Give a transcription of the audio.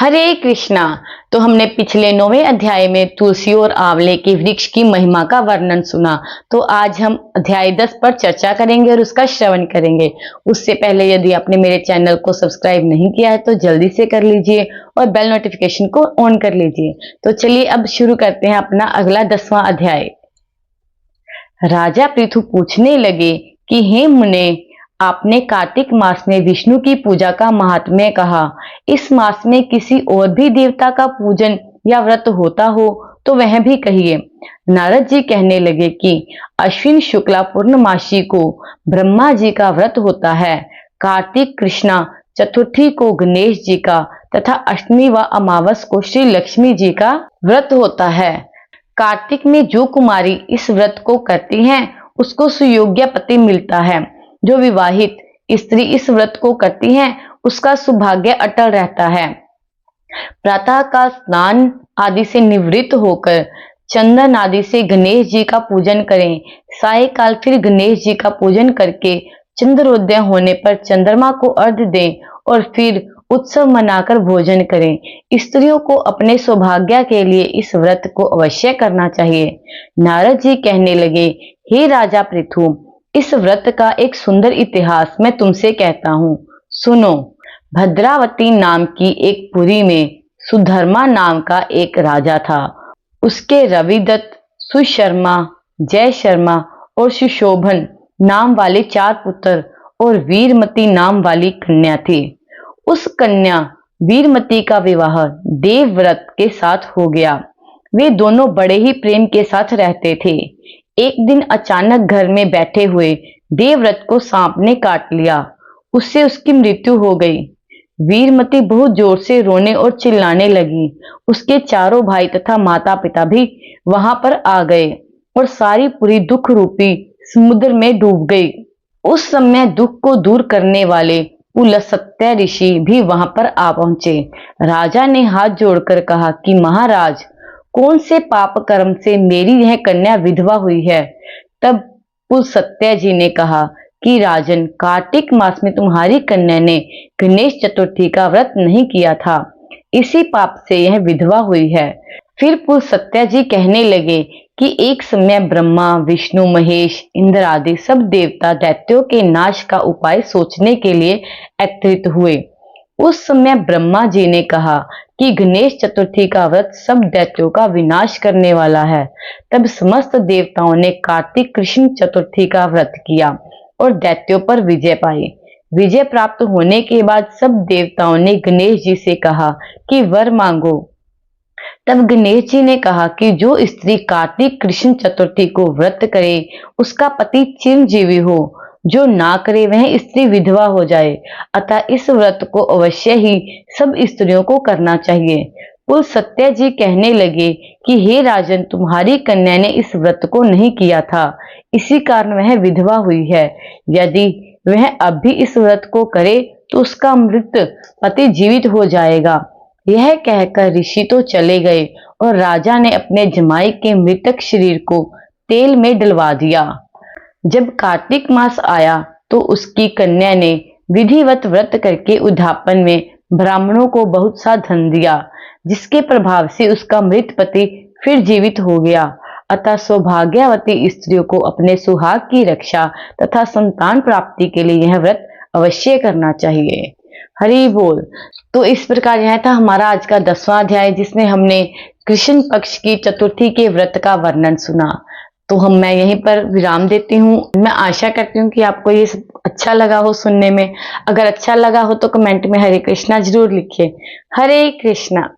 हरे कृष्णा। तो हमने पिछले 9वें अध्याय में तुलसी और आंवले के वृक्ष की महिमा का वर्णन सुना। तो आज हम अध्याय 10 पर चर्चा करेंगे और उसका श्रवण करेंगे। उससे पहले यदि आपने मेरे चैनल को सब्सक्राइब नहीं किया है तो जल्दी से कर लीजिए और बेल नोटिफिकेशन को ऑन कर लीजिए। तो चलिए अब शुरू करते हैं अपना अगला 10वां अध्याय। राजा पृथु पूछने लगे कि हे मुने, आपने कार्तिक मास में विष्णु की पूजा का महात्म्य कहा। इस मास में किसी और भी देवता का पूजन या व्रत होता हो तो वह भी कहिए। नारद जी कहने लगे कि अश्विन शुक्ला पूर्णमासी को ब्रह्मा जी का व्रत होता है, कार्तिक कृष्णा चतुर्थी को गणेश जी का तथा अष्टमी व अमावस को श्री लक्ष्मी जी का व्रत होता है। कार्तिक में जो कुमारी इस व्रत को करती हैं उसको सुयोग्य पति मिलता है। जो विवाहित स्त्री इस व्रत को करती हैं उसका सौभाग्य अटल रहता है। प्रातः का स्नान आदि से निवृत्त होकर चंदन आदि से गणेश जी का पूजन करें। सायकाल फिर गणेश जी का पूजन करके चंद्रोदय होने पर चंद्रमा को अर्घ्य दें और फिर उत्सव मनाकर भोजन करें। स्त्रियों को अपने सौभाग्य के लिए इस व्रत को अवश्य करना चाहिए। नारद जी कहने लगे, हे राजा पृथु, इस व्रत का एक सुंदर इतिहास मैं तुमसे कहता हूँ, सुनो। भद्रावती नाम की एक पुरी में सुधर्मा नाम का एक राजा था। उसके रविदत्त, सुशर्मा, जय शर्मा और सुशोभन नाम वाले 4 पुत्र और वीरमती नाम वाली कन्या थी। उस कन्या वीरमती का विवाह देवव्रत के साथ हो गया। वे दोनों बड़े ही प्रेम के साथ रहते थे। एक दिन अचानक घर में बैठे हुए देवव्रत को सांप ने काट लिया। उससे उसकी मृत्यु हो गई। वीरमती बहुत जोर से रोने और चिल्लाने लगी। उसके चारों भाई तथा माता पिता भी वहां पर आ गए और सारी पूरी दुख रूपी समुद्र में डूब गई। उस समय दुख को दूर करने वाले पुलस्त्य ऋषि भी वहां पर आ पहुंचे। राजा ने हाथ जोड़कर कहा कि महाराज, कौन से पाप कर्म से मेरी यह कन्या विधवा हुई है? तब पुलस्त्य जी ने कहा कि राजन, कार्तिक मास में तुम्हारी कन्या ने गणेश चतुर्थी का व्रत नहीं किया था, इसी पाप से यह विधवा हुई है। फिर पुलस्त्य जी कहने लगे कि एक समय ब्रह्मा, विष्णु, महेश, इंद्र आदि सब देवता दैत्यों के नाश का उपाय सोचने के लिए एकत्रित हुए। उस समय ब्रह्मा जी ने कहा कि गणेश चतुर्थी का व्रत सब दैत्यों का विनाश करने वाला है। तब समस्त देवताओं ने कार्तिक कृष्ण चतुर्थी का व्रत किया और दैत्यों पर विजय पाई। विजय प्राप्त होने के बाद सब देवताओं ने गणेश जी से कहा कि वर मांगो। तब गणेश जी ने कहा कि जो स्त्री कार्तिक कृष्ण चतुर्थी को व्रत करे उसका पति चिरंजीवी हो, जो ना करे वह स्त्री विधवा हो जाए। अतः इस व्रत को अवश्य ही सब स्त्रियों को करना चाहिए। पुलस्त्य जी कहने लगे कि हे राजन, तुम्हारी कन्या ने इस व्रत को नहीं किया था, इसी कारण वह विधवा हुई है। यदि वह अब भी इस व्रत को करे तो उसका मृत पति जीवित हो जाएगा। यह कहकर ऋषि तो चले गए और राजा ने अपने जमाई के मृतक शरीर को तेल में डलवा दिया। जब कार्तिक मास आया तो उसकी कन्या ने विधिवत व्रत करके उद्यापन में ब्राह्मणों को बहुत सा धन दिया, जिसके प्रभाव से उसका मृत पति फिर जीवित हो गया। अतः सौभाग्यवती स्त्रियों को अपने सुहाग की रक्षा तथा संतान प्राप्ति के लिए यह व्रत अवश्य करना चाहिए। हरि बोल। तो इस प्रकार यह था हमारा आज का 10वां अध्याय, जिसमें हमने कृष्ण पक्ष की चतुर्थी के व्रत का वर्णन सुना। तो मैं यहीं पर विराम देती हूँ। मैं आशा करती हूँ कि आपको ये अच्छा लगा हो सुनने में। अगर अच्छा लगा हो तो कमेंट में हरे कृष्णा जरूर लिखिए। हरे कृष्णा।